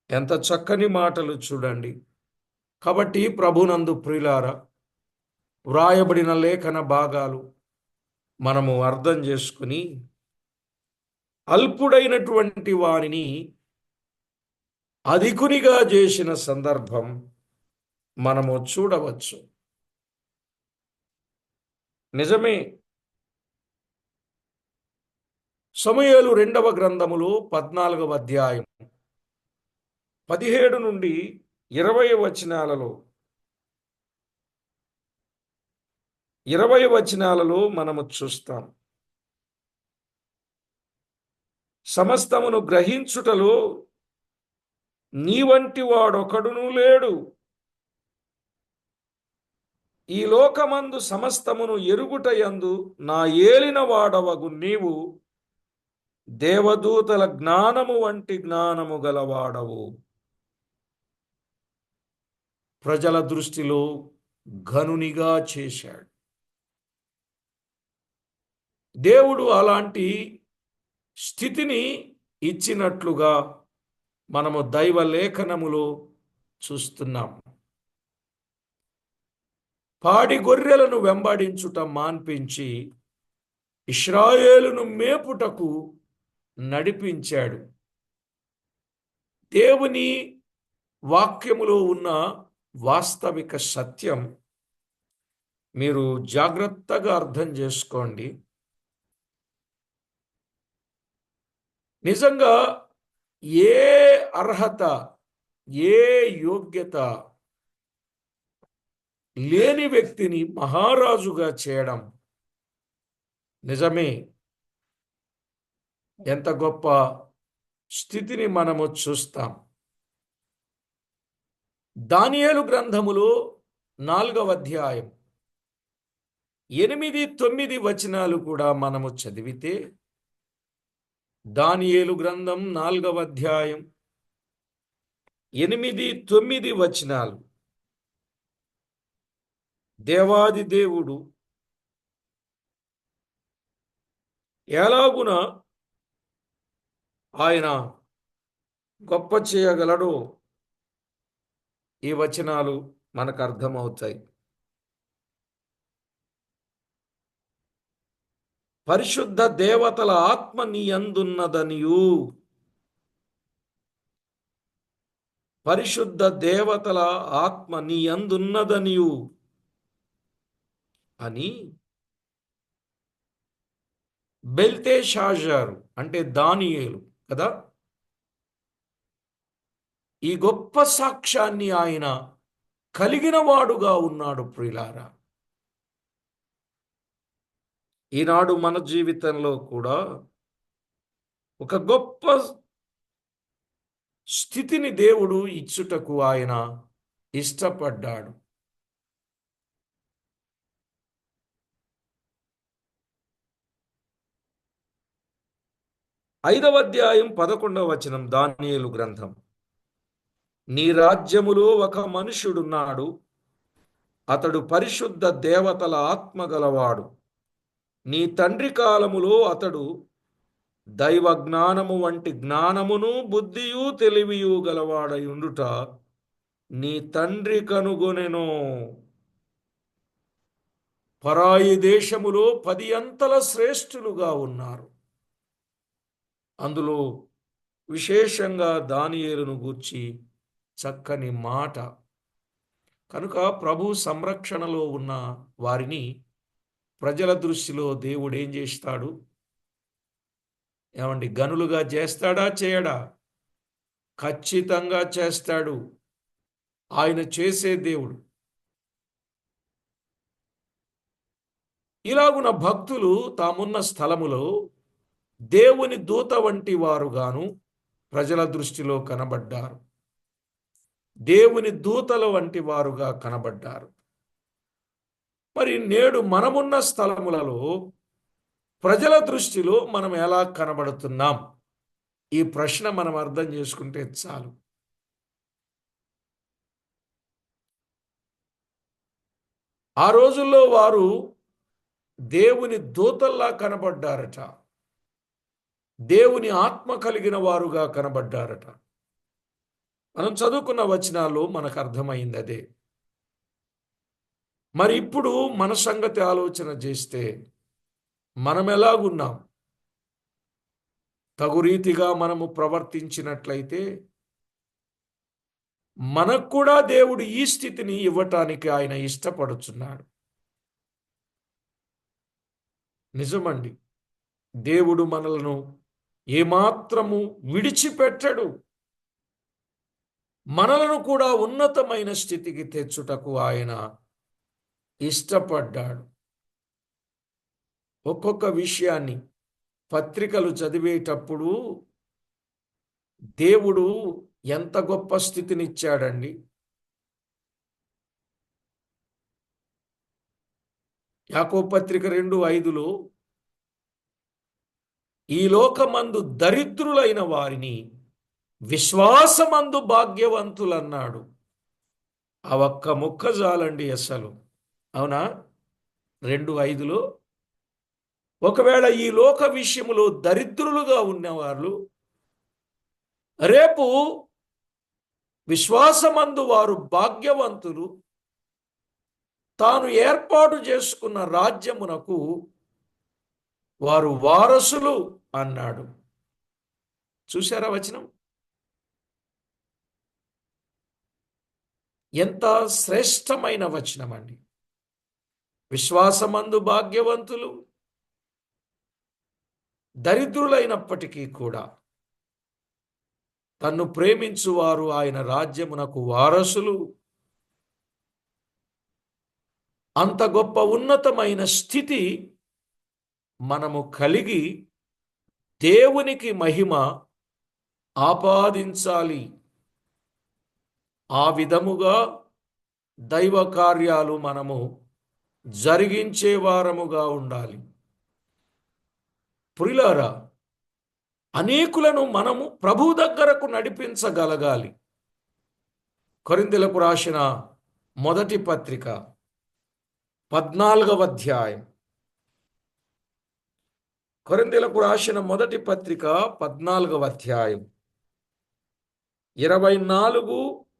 ఎంత చక్కని మాటలు చూడండి. కాబట్టి ప్రభునందు ప్రియులారా, వ్రాయబడిన లేఖన భాగాలు మనము అర్థం చేసుకుని అల్పుడైనటువంటి వారిని అధికునిగా చేసిన సందర్భం మనము చూడవచ్చు. నిజమే, సమూయేలు రెండవ గ్రంథములో 14వ అధ్యాయం 17 నుండి 20 వచనాలలో 20 వచనాలలో మనము చూస్తాం. సమస్తమును గ్రహించుటలో నీ వంటి వాడొకడును లేడు. ఈ లోకమందు సమస్తమును ఎరుగుటయందు నా ఏలిన వాడవగు నీవు దేవదూతల జ్ఞానము వంటి జ్ఞానము గలవాడవు. ప్రజల దృష్టిలో ఘనునిగా చేశాడు. దేవుడు అలాంటి స్థితిని ఇచ్చినట్లుగా మనము దైవ లేఖనములో చూస్తున్నాం. పాడి గొర్రెలను వెంబడించుట మాన్పించి ఇశ్రాయేలును మేపుటకు నడిపించాడు. దేవుని వాక్యములో ఉన్న వాస్తవిక సత్యం మీరు జాగ్రత్తగా అర్థం చేసుకోండి. నిజంగా ఏ అర్హత, ఏ యోగ్యత లేని వ్యక్తిని మహారాజుగా చేయడం నిజమే ఎంత గొప్ప స్థితిని మనము చూస్తాం. దానియేలు గ్రంథములో 4వ అధ్యాయం 8, 9 వచనాలు కూడా మనము చదివితే, దానియేలు గ్రంథం 4వ అధ్యాయం 8, 9 వచనాలు, దేవాది దేవుడు ఎలాగున ఆయన గొప్ప చేయగలడో ఈ వచనాలు మనకు అర్థమవుతాయి. పరిశుద్ధ దేవతల ఆత్మ నీ యందున్నదనియు, పరిశుద్ధ దేవతల ఆత్మ నీ యందున్నదనియు అని బెల్తెషాజారు అంటే దానియేలు కదా, ఈ గొప్ప సాక్ష్యాన్ని ఆయన కలిగిన వాడుగా ఉన్నాడు. ప్రియులారా, ఈనాడు మన జీవితంలో కూడా ఒక గొప్ప స్థితిని దేవుడు ఇచ్చుటకు ఆయన ఇష్టపడ్డాడు. ఐదవ అధ్యాయం 11వ వచనం, దానియేలు గ్రంథం. నీ రాజ్యములో ఒక మనుష్యుడున్నాడు, అతడు పరిశుద్ధ దేవతల ఆత్మ గలవాడు. నీ తండ్రి కాలములో అతడు దైవ జ్ఞానము వంటి జ్ఞానమును బుద్ధియు తెలివియు గలవాడై ఉండుట నీ తండ్రి కనుగొనెను. పరాయి దేశములో 10 అంతల శ్రేష్ఠులుగా ఉన్నారు. అందులో విశేషంగా దానియేలును గూర్చి చక్కని మాట. కనుక ప్రభు సంరక్షణలో ఉన్న వారిని ప్రజల దృష్టిలో దేవుడు ఏం చేస్తాడు? ఏమండి, గనులుగా చేస్తాడా, చేయడా? ఖచ్చితంగా చేస్తాడు. ఆయన చేసే దేవుడు. ఇలాగున భక్తులు తామున్న స్థలములో దేవుని దూత వంటి వారుగాను ప్రజల దృష్టిలో కనబడ్డారు. దేవుని దూతల వంటి వారుగా కనబడ్డారు. మరి నేడు మనమున్న స్థలములలో ప్రజల దృష్టిలో మనం ఎలా కనబడుతున్నాం? ఈ ప్రశ్న మనం అర్థం చేసుకుంటే చాలు. ఆ రోజుల్లో వారు దేవుని దూతల్లా కనబడ్డారట. దేవుని ఆత్మ కలిగిన వారుగా కనబడ్డారట. మనం చదువుకున్న వచనాల్లో మనకు అర్థమైంది అదే. మరి ఇప్పుడు మన సంగతి ఆలోచన చేస్తే మనం ఎలాగున్నాం? తగు రీతిగా మనము ప్రవర్తించినట్లయితే మనకు కూడా దేవుడు ఈ స్థితిని ఇవ్వటానికి ఆయన ఇష్టపడుచున్నాడు. నిజమండి. దేవుడు మనలను ఏమాత్రము విడిచిపెట్టడు. మనలను కూడా ఉన్నతమైన స్థితికి తెచ్చుటకు ఆయన ఇష్టపడ్డాడు. ఒక్కొక్క విషయాన్ని పత్రికలు చదివేటప్పుడు దేవుడు ఎంత గొప్ప స్థితినిచ్చాడండి. యాకోబు పత్రిక 2:5లో ఈ లోకమందు దరిద్రులైన వారిని విశ్వాసమందు భాగ్యవంతులన్నాడు. ఆ ఒక్క ముక్క చాలండి అసలు. అవునా? 2:5లో ఒకవేళ ఈ లోక విషయములో దరిద్రులుగా ఉన్నవారు రేపు విశ్వాసమందు వారు భాగ్యవంతులు, తాను ఏర్పాటు చేసుకున్న రాజ్యమునకు వారు వారసులు అన్నాడు. చూశారా వచనం? ఎంత శ్రేష్టమైన వచనం అండి. విశ్వాసమందు భాగ్యవంతులు, దరిద్రులైనప్పటికీ కూడా తన్ను ప్రేమించువారు ఆయన రాజ్యమునకు వారసులు. అంత గొప్ప ఉన్నతమైన స్థితి మనము కలిగి దేవునికి మహిమ ఆపాదించాలి. ఆ విధముగా దైవ కార్యాలు మనము జరిగించే వారముగా ఉండాలి. ప్రియులారా, అనేకులను మనము ప్రభు దగ్గరకు నడిపించగలగాలి. కొరింథీయులకు రాసిన మొదటి పత్రిక 14వ అధ్యాయం. కొరింథీయులకు రాసిన మొదటి పత్రిక 14వ అధ్యాయం 24,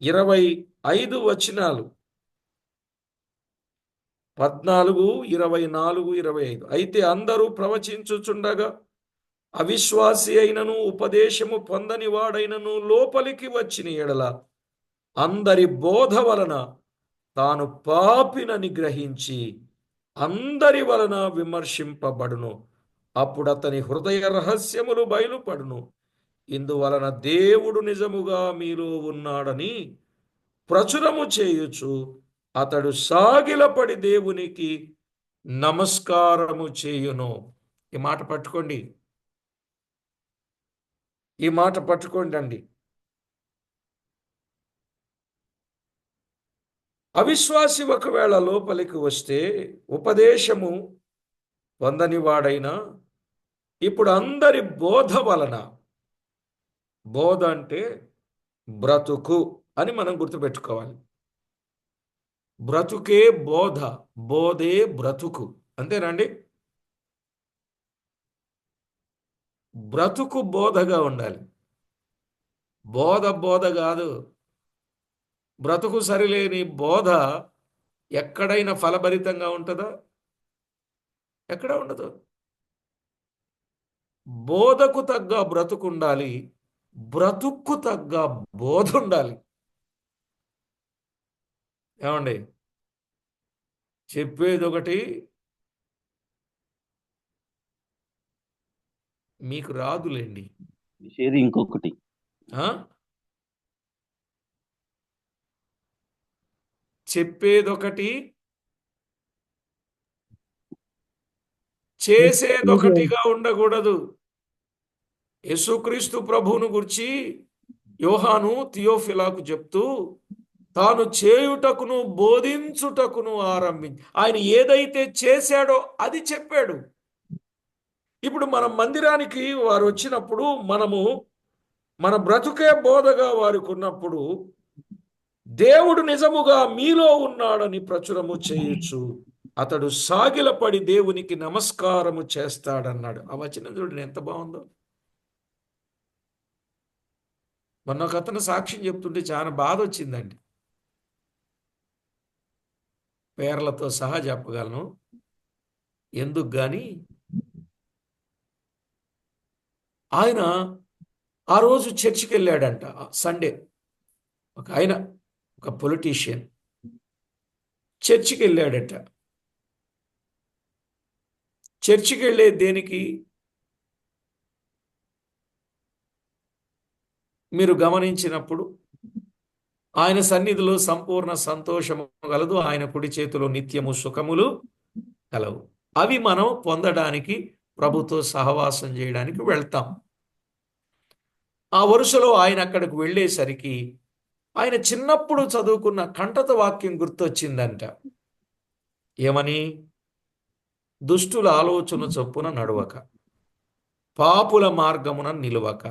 25 వచనాలు. 14, 24, 25. అయితే అందరూ ప్రవచించుచుండగా అవిశ్వాసి అయినను ఉపదేశము పొందని వాడైనను లోపలికి వచ్చిన ఎడల అందరి బోధ వలన తాను పాపినని గ్రహించి అందరి వలన విమర్శింపబడును. అప్పుడు అతని హృదయ రహస్యములు బయలుపడును. ఇందువలన దేవుడు నిజముగా మీలో ఉన్నాడని ప్రచురము చేయుచు అతడు సాగిలపడి దేవునికి నమస్కారము చేయును. ఈ మాట పట్టుకోండి, ఈ మాట పట్టుకోండి అండి. అవిశ్వాసి ఒకవేళ లోపలికి వస్తే ఉపదేశము పొందని వాడైనా ఇప్పుడు అందరి బోధ వలన, బోధ అంటే బ్రతుకు అని మనం గుర్తుపెట్టుకోవాలి. బ్రతుకే బోధ, బోధే బ్రతుకు. అంతేనండి? బ్రతుకు బోధగా ఉండాలి. బోధ బోధ కాదు. బ్రతుకు సరిలేని బోధ ఎక్కడైనా ఫలభరితంగా ఉంటుందా? ఎక్కడ ఉండదు. బోధకు తగ్గ బ్రతుకు ఉండాలి, బ్రతుక్కు తగ్గ బోధ ఉండాలి. ఏమండి? చెప్పేది ఒకటి, మీకు రాదులేండి. చేసేది ఇంకొకటి. చెప్పేదొకటి, చేసేదొకటిగా ఉండకూడదు. యేసుక్రీస్తు ప్రభువును గురించి యోహాను థియోఫిలాకు చెప్తూ తాను చేయుటకును బోధించుటకును ఆరంభించి ఆయన ఏదైతే చేశాడో అది చెప్పాడు. ఇప్పుడు మన మందిరానికి వారు వచ్చినప్పుడు మనము మన బ్రతుకే బోధగా వారికి ఉన్నప్పుడు దేవుడు నిజముగా మీలో ఉన్నాడని ప్రచురము చేయొచ్చు. అతడు సాగిలపడి దేవునికి నమస్కారము చేస్తాడన్నాడు. ఆ వచనం చూడండి ఎంత బాగుందో. మొన్న ఒక అతను సాక్ష్యం చెప్తుంటే చాలా బాధ వచ్చిందండి. పేర్లతో సహా చెప్పగలను, ఎందుకు గాని ఆయన ఆ రోజు చర్చికి వెళ్ళాడంట. సండే ఒక పొలిటీషియన్ చర్చికి వెళ్ళాడట. చర్చికి వెళ్ళే దేనికి? మీరు గమనించినప్పుడు ఆయన సన్నిధిలో సంపూర్ణ సంతోషము కలదు, ఆయన కుడి చేతిలో నిత్యము సుఖములు కలవు. అవి మనం పొందడానికి ప్రభుతో సహవాసం చేయడానికి వెళ్తాం. ఆ వరుసలో ఆయన అక్కడికి వెళ్ళేసరికి ఆయన చిన్నప్పుడు చదువుకున్న కంఠత వాక్యం గుర్తొచ్చిందంట. ఏమని? దుష్టుల ఆలోచన చొప్పున నడవక, పాపుల మార్గమున నిలువక,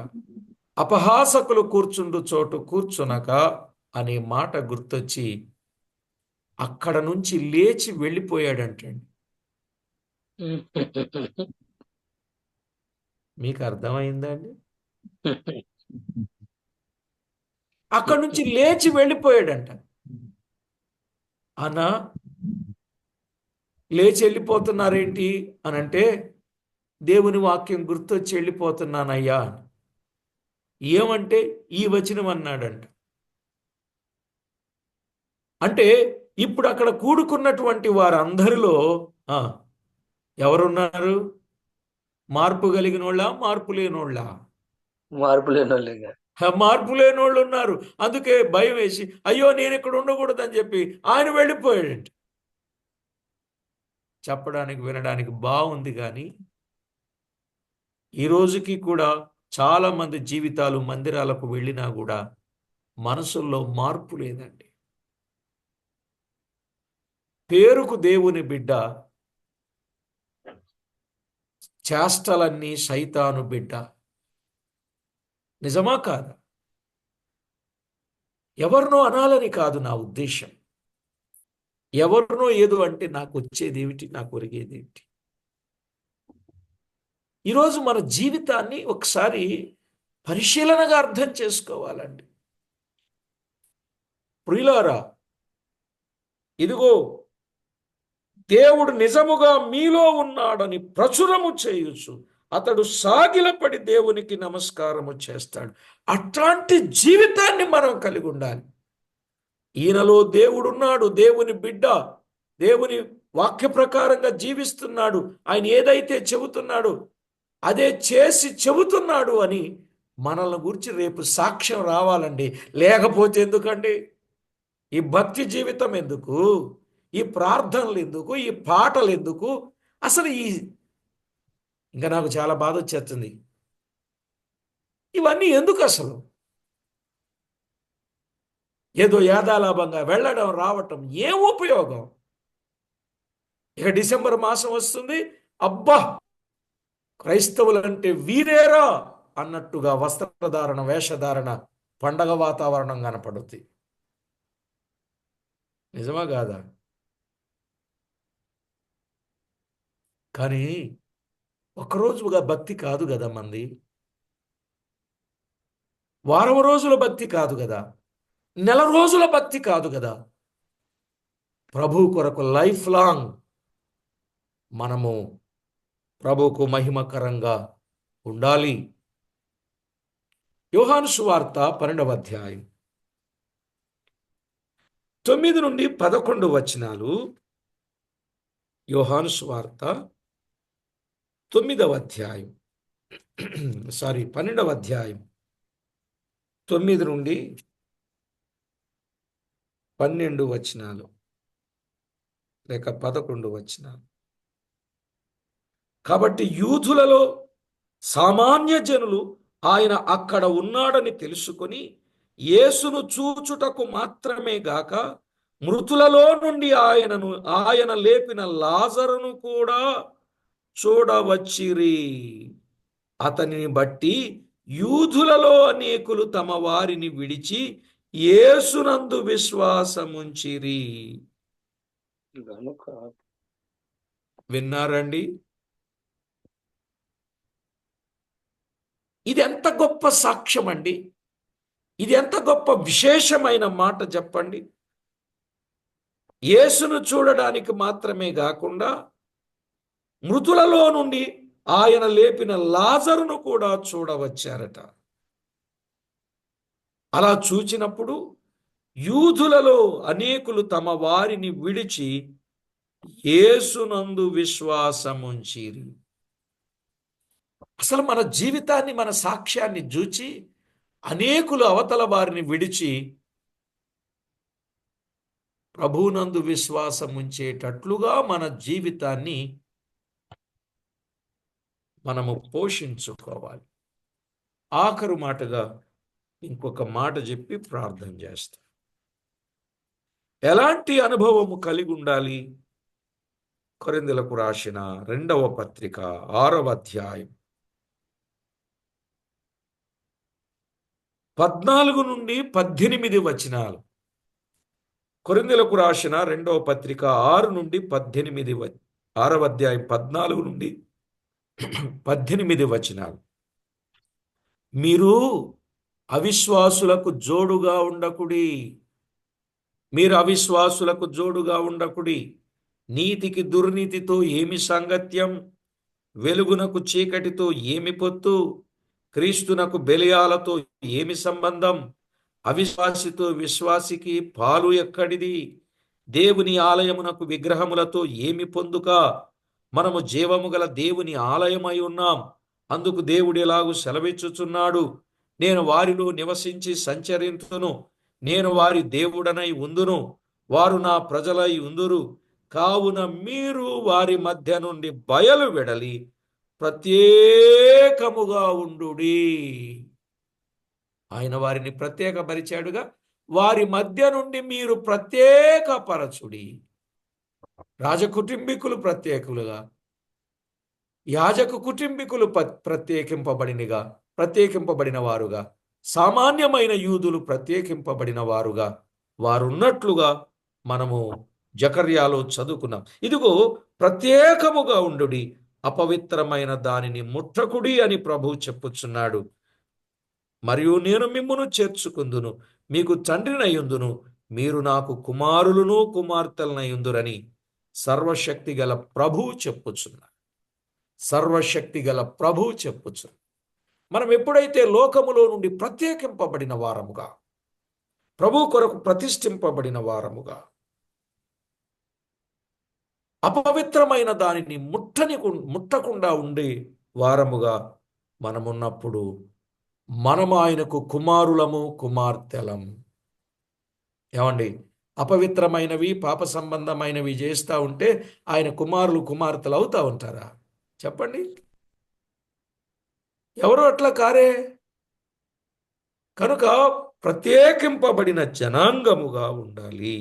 అపహాసకులు కూర్చుండు చోటు కూర్చునక అనే మాట గుర్తొచ్చి అక్కడ నుంచి లేచి వెళ్ళిపోయాడంటండి. మీకు అర్థమైందా అండి? అక్కడి నుంచి లేచి వెళ్ళిపోయాడంట. అన్నా, లేచి వెళ్ళిపోతున్నారేంటి అని అంటే, దేవుని వాక్యం గుర్తొచ్చి వెళ్ళిపోతున్నానయ్యా. ఏమంటే ఈ వచనం అన్నాడంట. అంటే ఇప్పుడు అక్కడ కూడుకున్నటువంటి వారందరిలో ఎవరున్నారు? మార్పు కలిగిన వాళ్ళ, మార్పు లేనోళ్ళ? మార్పు లేని వాళ్ళేగా. మార్పు లేనోళ్ళు ఉన్నారు. అందుకే భయం వేసి అయ్యో నేను ఇక్కడ ఉండకూడదని చెప్పి ఆయన వెళ్ళిపోయాడంట. చెప్పడానికి వినడానికి బాగుంది, కానీ ఈ రోజుకి కూడా చాలా మంది జీవితాలు మందిరాలకు వెళ్ళినా కూడా మనసుల్లో మార్పు లేదండి. పేరుకు దేవుని బిడ్డ, చేష్టలన్నీ సైతాను బిడ్డ. నిజమా కాదా? ఎవరినో అనాలని కాదు నా ఉద్దేశం. ఎవరినో ఏదో అంటే నాకు వచ్చేదేమిటి, నాకు ఒరిగేదేమిటి? ఈరోజు మన జీవితాన్ని ఒకసారి పరిశీలనగా అర్థం చేసుకోవాలండి. ప్రియులారా, ఇదిగో దేవుడు నిజముగా మీలో ఉన్నాడని ప్రచురము చేయుచు అతడు సాగిలపడి దేవునికి నమస్కారము చేస్తాడు. అట్లాంటి జీవితాన్ని మనం కలిగి ఉండాలి. ఈయనలో దేవుడున్నాడు, దేవుని బిడ్డ, దేవుని వాక్య ప్రకారంగా జీవిస్తున్నాడు, ఆయన ఏదైతే చెబుతున్నాడో అదే చేసి చెబుతున్నాడు అని మనల్ని గురించి రేపు సాక్ష్యం రావాలండి. లేకపోతే ఎందుకండి? ఈ భక్తి జీవితం ఎందుకు? ఈ ప్రార్థనలు ఎందుకు? ఈ పాటలు ఎందుకు? అసలు ఇంకా నాకు చాలా బాధ వచ్చేస్తుంది. ఇవన్నీ ఎందుకు అసలు? ఏదో యాదాలాభంగా వెళ్ళడం రావటం ఏం ఉపయోగం? ఇక డిసెంబర్ మాసం వస్తుంది, అబ్బా క్రైస్తవులంటే వీరేరా అన్నట్టుగా వస్త్రధారణ, వేషధారణ, పండగ వాతావరణం కనపడుతుంది. నిజమా కాదా? కానీ ఒకరోజుగా భక్తి కాదు కదా మంది, వారం రోజుల భక్తి కాదు కదా, నెల రోజుల భక్తి కాదు కదా. ప్రభు కొరకు లైఫ్ లాంగ్ మనము ప్రభువుకు మహిమకరంగా ఉండాలి. యోహాను సువార్త 12వ అధ్యాయం 9 నుండి 11 వచనాలు. యోహాను సువార్త 9వ అధ్యాయం 12వ అధ్యాయం 9 నుండి 12 వచనాలు లేక 11 వచనాలు. కాబట్టి యూదులలో సామాన్య జనులు ఆయన అక్కడ ఉన్నాడని తెలుసుకొని యేసును చూచుటకు మాత్రమే గాక మృతులలో నుండి ఆయన లేపిన లాజరును కూడా చూడవచ్చిరి. అతనిని బట్టి యూదులలో అనేకులు తమ వారిని విడిచి యేసునందు విశ్వాసముంచిరి. విన్నారండి? ఇది ఎంత గొప్ప సాక్ష్యం అండి! ఇది ఎంత గొప్ప విశేషమైన మాట చెప్పండి. యేసును చూడడానికి మాత్రమే కాకుండా మృతులలో నుండి ఆయన లేపిన లాజరును కూడా చూడవచ్చారట. అలా చూచినప్పుడు యూదులలో అనేకులు తమ వారిని విడిచి యేసునందు విశ్వాసముంచిరి. అసలు మన జీవితాన్ని, మన సాక్ష్యాన్ని చూచి అనేకులు అవతల వారిని విడిచి ప్రభువునందు విశ్వాసం ఉంచేటట్లుగా మన జీవితాన్ని మనము పోషించుకోవాలి. ఆఖరు మాటగా ఇంకొక మాట చెప్పి ప్రార్థన చేస్తాం. ఎలాంటి అనుభవము కలిగి ఉండాలి? కొరింథీయులకు రాసిన 2వ పత్రిక 6వ అధ్యాయం 14 నుండి 18 వచనాలు. కొరింథీయులకు రాసిన 2వ పత్రిక 6 నుండి 18 6వ అధ్యాయం 14 నుండి 18 వచనాలు. మీరు అవిశ్వాసులకు జోడుగా ఉండకుడి. మీరు అవిశ్వాసులకు జోడుగా ఉండకుడి. నీతికి దుర్నీతితో ఏమి సాంగత్యం? వెలుగునకు చీకటితో ఏమి పొత్తు? క్రీస్తునకు బెలియాలతో ఏమి సంబంధం? అవిశ్వాసితో విశ్వాసికి పాలు ఎక్కడిది? దేవుని ఆలయమునకు విగ్రహములతో ఏమి పొందుక? మనము జీవము గల దేవుని ఆలయమై ఉన్నాం. అందుకు దేవుడు ఎలాగూ సెలవిచ్చుచున్నాడు, నేను వారిలో నివసించి సంచరింతును, నేను వారి దేవుడనై ఉందును, వారు నా ప్రజలై ఉందురు. కావున మీరు వారి మధ్య నుండి బయలు వెడలి ప్రత్యేకముగా ఉండుడి. ఆయన వారిని ప్రత్యేకపరిచాడుగా, వారి మధ్య నుండి మీరు ప్రత్యేకపరచుడి. రాజకుటుంబీకులు ప్రత్యేకులుగా, యాజక కుటుంబీకులు ప్రత్యేకింపబడిన వారుగా, సామాన్యమైన యూదులు ప్రత్యేకింపబడిన వారుగా వారున్నట్లుగా మనము జకర్యాలో చదువుకున్నాం. ఇదిగో ప్రత్యేకముగా ఉండుడి, అపవిత్రమైన దానిని ముట్టకుడి అని ప్రభువు చెప్పుచున్నాడు. మరియు నేను మిమ్మును చేర్చుకుందును, మీకు తండ్రినయ్యుందును, మీరు నాకు కుమారులను కుమార్తెలనయ్యుందురని సర్వశక్తి గల ప్రభువు చెప్పుచున్నాడు. సర్వశక్తి గల ప్రభువు చెప్పుచున్నాడు. మనం ఎప్పుడైతే లోకములో నుండి ప్రత్యేకింపబడిన వారముగా, ప్రభు కొరకు ప్రతిష్ఠింపబడిన వారముగా, అపవిత్రమైన దానిని ముట్టకుండా ఉండే వారముగా మనమున్నప్పుడు మనము ఆయనకు కుమారులము కుమార్తెలం. ఏమండి, అపవిత్రమైనవి పాప సంబంధమైనవి చేస్తూ ఉంటే ఆయన కుమారులు కుమార్తెలు అవుతా ఉంటారా? చెప్పండి. ఎవరు అట్లా కారే. కనుక ప్రత్యేకింపబడిన జనాంగముగా ఉండాలి.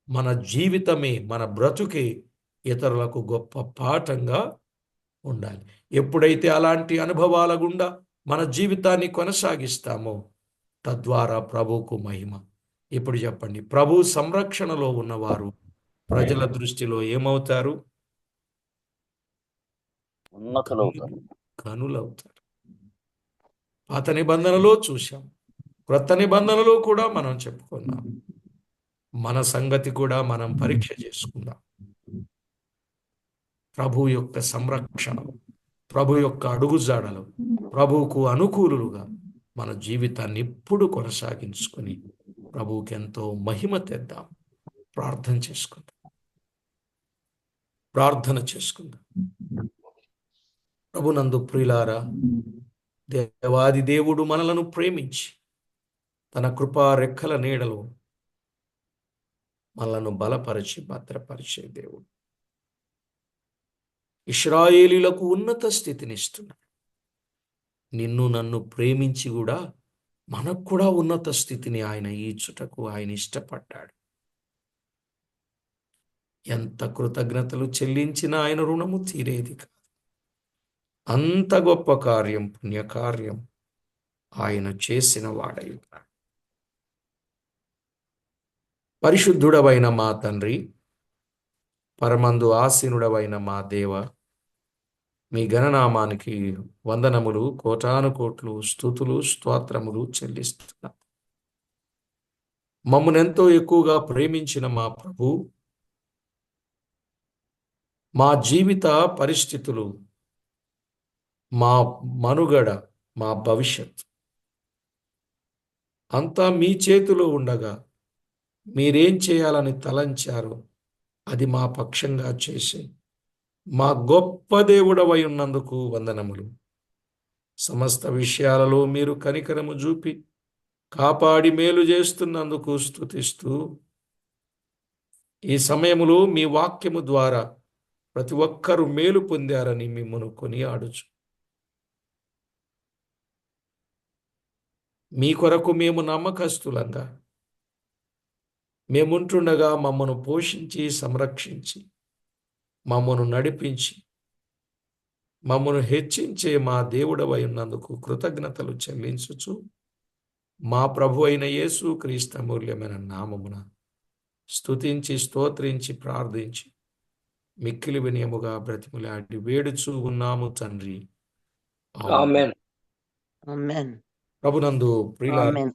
మన జీవితమే, మన బ్రతుకే ఇతరులకు గొప్ప పాఠంగా ఉండాలి. ఎప్పుడైతే అలాంటి అనుభవాల గుండా మన జీవితాన్ని కొనసాగిస్తామో తద్వారా ప్రభువుకు మహిమ. ఇప్పుడు చెప్పండి, ప్రభు సంరక్షణలో ఉన్నవారు ప్రజల దృష్టిలో ఏమవుతారు? కనులవుతారు. పాత నిబంధనలో చూశాం, క్రొత్త నిబంధనలో కూడా మనం చెప్పుకున్నాం. మన సంగతి కూడా మనం పరీక్ష చేసుకుందాం. ప్రభు యొక్క సంరక్షణ, ప్రభు యొక్క అడుగుజాడలు, ప్రభువుకు అనుకూలుగా మన జీవితాన్ని ఎప్పుడు కొనసాగించుకొని ప్రభువుకి ఎంతో మహిమ తెద్దాం. ప్రార్థన చేసుకుందాం. ప్రభునందు ప్రియులారా, దేవాది దేవుడు మనలను ప్రేమించి తన కృపా రెక్కల నీడలో మనలను బలపరిచి భద్రపరిచే దేవుడు. ఇశ్రాయేలీలకు ఉన్నత స్థితినిస్తున్నాడు. నిన్ను నన్ను ప్రేమించి కూడా మనకు కూడా ఉన్నత స్థితిని ఆయన ఈచుటకు ఆయన ఇష్టపడ్డాడు. ఎంత కృతజ్ఞతలు చెల్లించినా ఆయన రుణము తీరేది కాదు. అంత గొప్ప కార్యం, పుణ్యకార్యం ఆయన చేసిన వాడై ఉన్నాడు. పరిశుద్ధుడవైన మా తండ్రి, పరమందు ఆసీనుడవైన మా దేవ, మీ ఘననామానికి వందనములు, కోటానుకోట్లు స్తుతులు స్తోత్రములు చెల్లిస్తున్నా. మమ్మల్ని ఎంతో ఎక్కువగా ప్రేమించిన మా ప్రభు, మా జీవిత పరిస్థితులు, మా మనుగడ, మా భవిష్యత్ అంతా మీ చేతిలో ఉండగా మీరేం చేయాలని తలంచారో అది మా పక్షంగా చేసి మా గొప్ప దేవుడవై ఉన్నందుకు వందనములు. సమస్త విషయాలలో మీరు కనికరము చూపి కాపాడి మేలు చేస్తున్నందుకు స్తుతిస్తూ ఈ సమయములో మీ వాక్యము ద్వారా ప్రతి ఒక్కరూ మేలు పొందారని మిమ్మల్ని కొనియాడుచు మీ కొరకు మేము నమ్మకస్తులంగా మేముంటుండగా మమ్మను పోషించి సంరక్షించి మమ్మను నడిపించి మమ్మను హెచ్చించే మా దేవుడవై ఉన్నందుకు కృతజ్ఞతలు చెల్లించుచు మా ప్రభు అయిన యేసు క్రీస్తు అమూల్యమైన నామమున స్తుతించి స్తోత్రించి ప్రార్థించి మిక్కిలి వినయముగా బ్రతిములాడి వేడుచూ ఉన్నాము తండ్రి. ఆమేన్. ఆమెన్. Amen. ప్రభునందు ప్రియులారా, Amen.